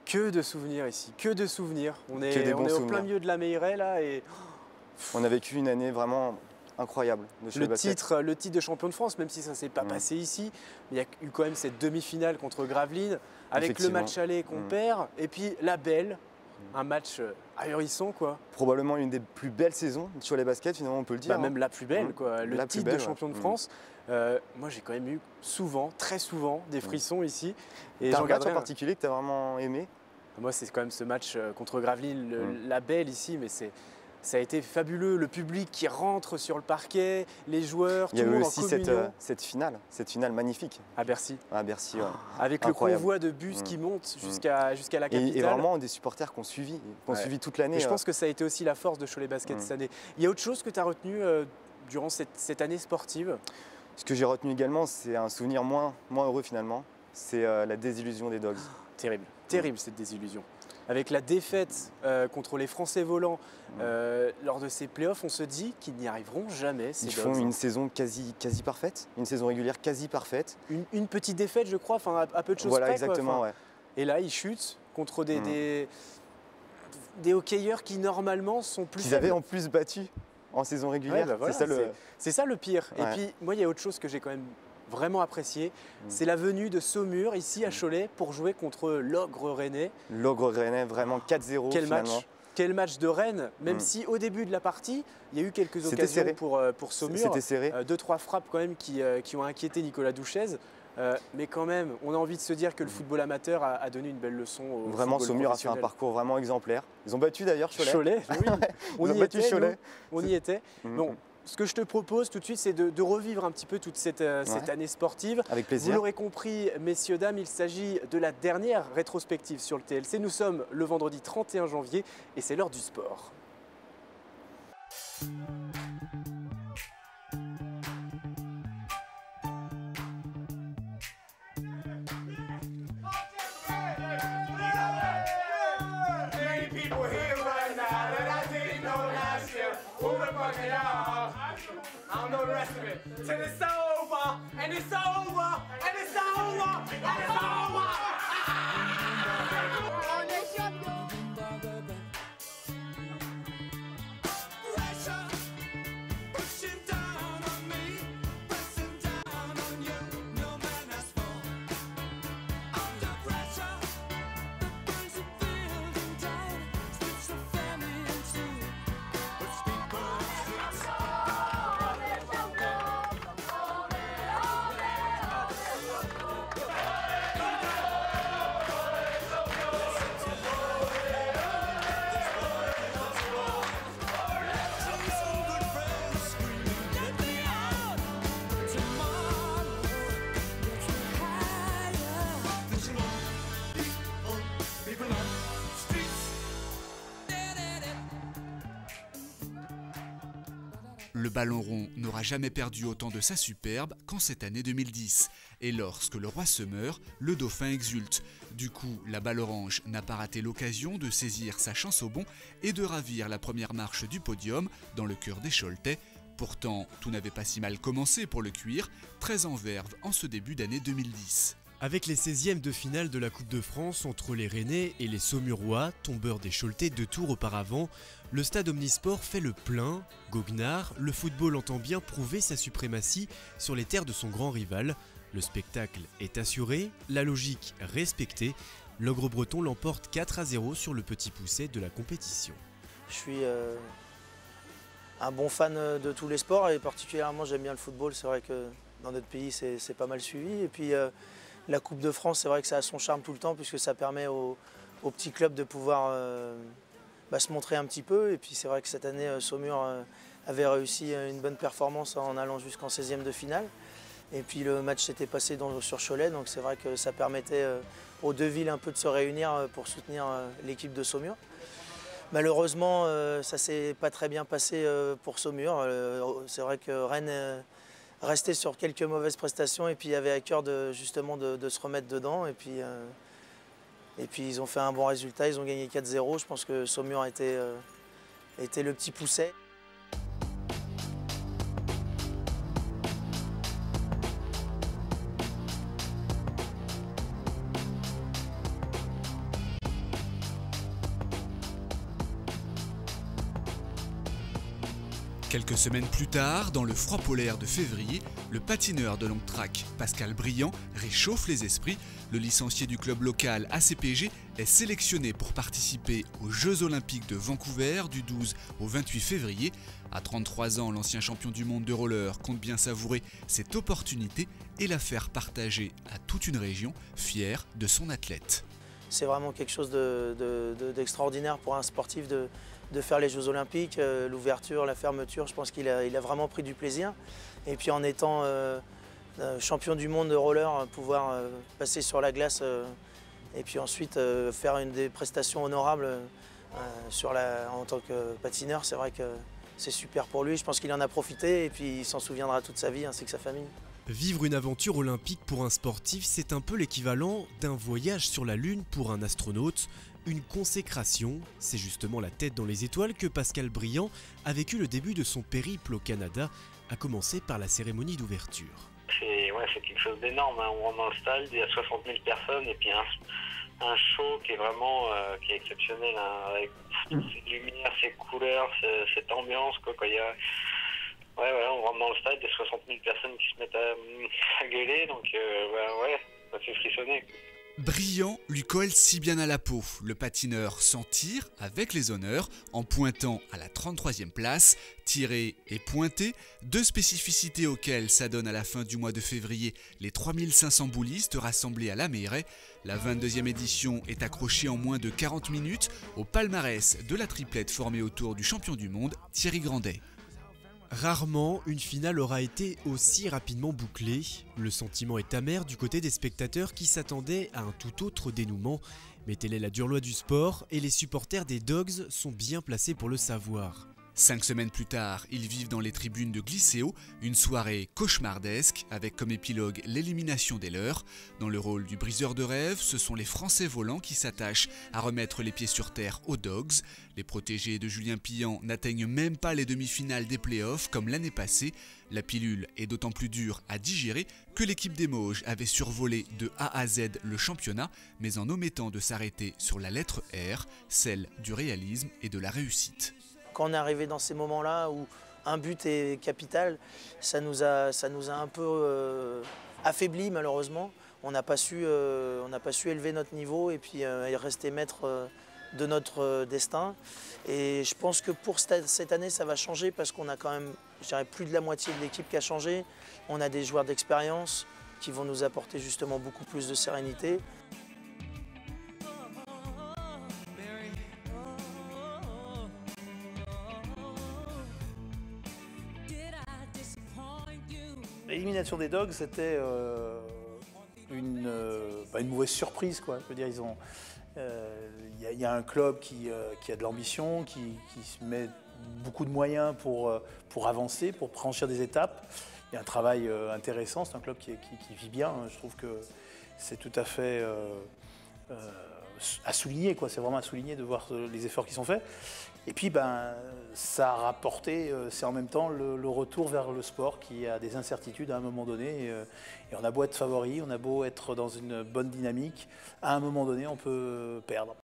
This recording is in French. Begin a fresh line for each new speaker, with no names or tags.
Que de souvenirs ici, que de souvenirs. On est au plein milieu de la Meilleray là et...
On a vécu une année vraiment incroyable de
le titre de champion de France, même si ça ne s'est pas passé ici, il y a eu quand même cette demi-finale contre Gravelines, avec le match aller qu'on perd, et puis la belle, un match ahurissant quoi.
Probablement une des plus belles saisons sur les baskets, finalement on peut le dire.
Même la plus belle quoi, le titre de champion de France. Moi j'ai quand même eu souvent, très souvent, des frissons ici.
Et t'as un match en particulier que tu as vraiment aimé?
Moi c'est quand même ce match contre Gravelines, la belle ici, mais ça a été fabuleux, le public qui rentre sur le parquet, les joueurs, tout le monde en communion.
Il y a eu aussi cette finale magnifique.
À Bercy.
À Bercy, ouais.
Avec incroyable. Le convoi de bus qui monte jusqu'à la capitale.
Et vraiment des supporters qu'on suivi toute l'année.
Je pense que ça a été aussi la force de Cholet Basket cette année. Il y a autre chose que tu as retenu durant cette année sportive?
Ce que j'ai retenu également, c'est un souvenir moins heureux finalement. C'est la désillusion des Dogs.
Terrible, terrible cette désillusion. Avec la défaite contre les Français volants lors de ces playoffs, on se dit qu'ils n'y arriveront jamais.
Ils font une saison quasi parfaite, une saison régulière quasi parfaite.
Une petite défaite, je crois, à peu de choses
près. Voilà,
quoi.
exactement. Ouais.
Et là, ils chutent contre des hockeyeurs qui normalement sont plus
qu'ils avaient en plus battu en saison régulière.
Ouais, voilà, c'est ça le pire. Ouais. Et puis, moi, il y a autre chose que j'ai quand même vraiment apprécié, c'est la venue de Saumur ici à Cholet pour jouer contre l'Ogre Rennais.
L'Ogre Rennais, vraiment 4-0 finalement.
Quel match de Rennes, même si au début de la partie, il y a eu quelques occasions pour Saumur.
C'était serré.
2-3 frappes quand même qui ont inquiété Nicolas Douchez. Mais quand même, on a envie de se dire que le football amateur a donné une belle leçon au
Vraiment, Saumur a fait un parcours vraiment exemplaire. Ils ont battu d'ailleurs Cholet.
Cholet, oui.
Ils ont battu Cholet.
On y était. Bon, ce que je te propose tout de suite, c'est de revivre un petit peu toute cette année sportive.
Avec plaisir.
Vous l'aurez compris, messieurs, dames, il s'agit de la dernière rétrospective sur le TLC. Nous sommes le vendredi 31 janvier et c'est l'heure du sport.
I don't know the rest of it. Till it's over, and it's over, and it's over, and it's over. Pressure pushing down on me, pressing down on you. No man has fallen under pressure. The boys are building down, splits the family in two. But speedball streets.
Le ballon rond n'aura jamais perdu autant de sa superbe qu'en cette année 2010. Et lorsque le roi se meurt, le dauphin exulte. Du coup, la balle orange n'a pas raté l'occasion de saisir sa chance au bond et de ravir la première marche du podium dans le cœur des Choletais. Pourtant, tout n'avait pas si mal commencé pour le cuir, très en verve en ce début d'année 2010.
Avec les 16e de finale de la Coupe de France entre les Rennais et les Saumurois, tombeurs des Choletais 2 tours auparavant, le stade Omnisport fait le plein. Goguenard, le football entend bien prouver sa suprématie sur les terres de son grand rival. Le spectacle est assuré, la logique respectée. L'Ogre Breton l'emporte 4-0 sur le petit pousset de la compétition.
Je suis un bon fan de tous les sports et particulièrement j'aime bien le football. C'est vrai que dans notre pays c'est pas mal suivi. Et puis la Coupe de France, c'est vrai que ça a son charme tout le temps puisque ça permet aux petits clubs de pouvoir se montrer un petit peu. Et puis c'est vrai que cette année, Saumur avait réussi une bonne performance en allant jusqu'en 16e de finale. Et puis le match s'était passé sur Cholet, donc c'est vrai que ça permettait aux deux villes un peu de se réunir pour soutenir l'équipe de Saumur. Malheureusement, ça ne s'est pas très bien passé pour Saumur. C'est vrai que Rennes restait sur quelques mauvaises prestations et puis avait à cœur justement de se remettre dedans. Et puis Et puis ils ont fait un bon résultat, ils ont gagné 4-0. Je pense que Saumur était le petit pousset.
Quelques semaines plus tard, dans le froid polaire de février, le patineur de long track Pascal Briand réchauffe les esprits. Le licencié du club local ACPG est sélectionné pour participer aux Jeux Olympiques de Vancouver du 12 au 28 février. À 33 ans, l'ancien champion du monde de roller compte bien savourer cette opportunité et la faire partager à toute une région, fière de son athlète.
C'est vraiment quelque chose d'extraordinaire pour un sportif de faire les Jeux Olympiques, l'ouverture, la fermeture. Je pense qu'il a vraiment pris du plaisir. Et puis en étant champion du monde de roller, pouvoir passer sur la glace et puis ensuite faire une des prestations honorables en tant que patineur, c'est vrai que c'est super pour lui. Je pense qu'il en a profité et puis il s'en souviendra toute sa vie ainsi que sa famille.
Vivre une aventure olympique pour un sportif, c'est un peu l'équivalent d'un voyage sur la Lune pour un astronaute. Une consécration, c'est justement la tête dans les étoiles que Pascal Briand a vécu le début de son périple au Canada, à commencer par la cérémonie d'ouverture.
C'est quelque chose d'énorme, hein. On rentre dans le stade, il y a 60 000 personnes et puis un show qui est vraiment qui est exceptionnel, hein, avec ces lumières, ces couleurs, cette ambiance, quoi. Quand il y a... on rentre dans le stade, il y a 60 000 personnes qui se mettent à gueuler, donc ça fait frissonner.
Briand lui colle si bien à la peau. Le patineur s'en tire avec les honneurs en pointant à la 33e place. Tirer et pointer, deux spécificités auxquelles s'adonnent à la fin du mois de février les 3500 boulistes rassemblés à la Meilleraie. La 22e édition est accrochée en moins de 40 minutes au palmarès de la triplette formée autour du champion du monde Thierry Grandet.
Rarement une finale aura été aussi rapidement bouclée. Le sentiment est amer du côté des spectateurs qui s'attendaient à un tout autre dénouement. Mais telle est la dure loi du sport et les supporters des Dogs sont bien placés pour le savoir.
5 semaines plus tard, ils vivent dans les tribunes de Glycéo une soirée cauchemardesque avec comme épilogue l'élimination des leurs. Dans le rôle du briseur de rêve, ce sont les Français volants qui s'attachent à remettre les pieds sur terre aux Dogs. Les protégés de Julien Pillant n'atteignent même pas les demi-finales des playoffs comme l'année passée. La pilule est d'autant plus dure à digérer que l'équipe des Mauges avait survolé de A à Z le championnat, mais en omettant de s'arrêter sur la lettre R, celle du réalisme et de la réussite.
Quand on est arrivé dans ces moments-là où un but est capital, ça nous a un peu affaiblis malheureusement. On n'a pas su élever notre niveau et puis rester maître de notre destin. Et je pense que pour cette année, ça va changer parce qu'on a quand même, je dirais, plus de la moitié de l'équipe qui a changé. On a des joueurs d'expérience qui vont nous apporter justement beaucoup plus de sérénité.
L'élimination des Dogs, c'était une mauvaise surprise, quoi. Je veux dire, y a un club qui a de l'ambition, qui se met beaucoup de moyens pour avancer, pour franchir des étapes. Il y a un travail intéressant, c'est un club qui vit bien. Je trouve que c'est tout à fait à souligner, quoi. C'est vraiment à souligner de voir les efforts qui sont faits. Et puis, ça a rapporté, c'est en même temps le retour vers le sport qui a des incertitudes à un moment donné. Et on a beau être favori, on a beau être dans une bonne dynamique, à un moment donné, on peut perdre.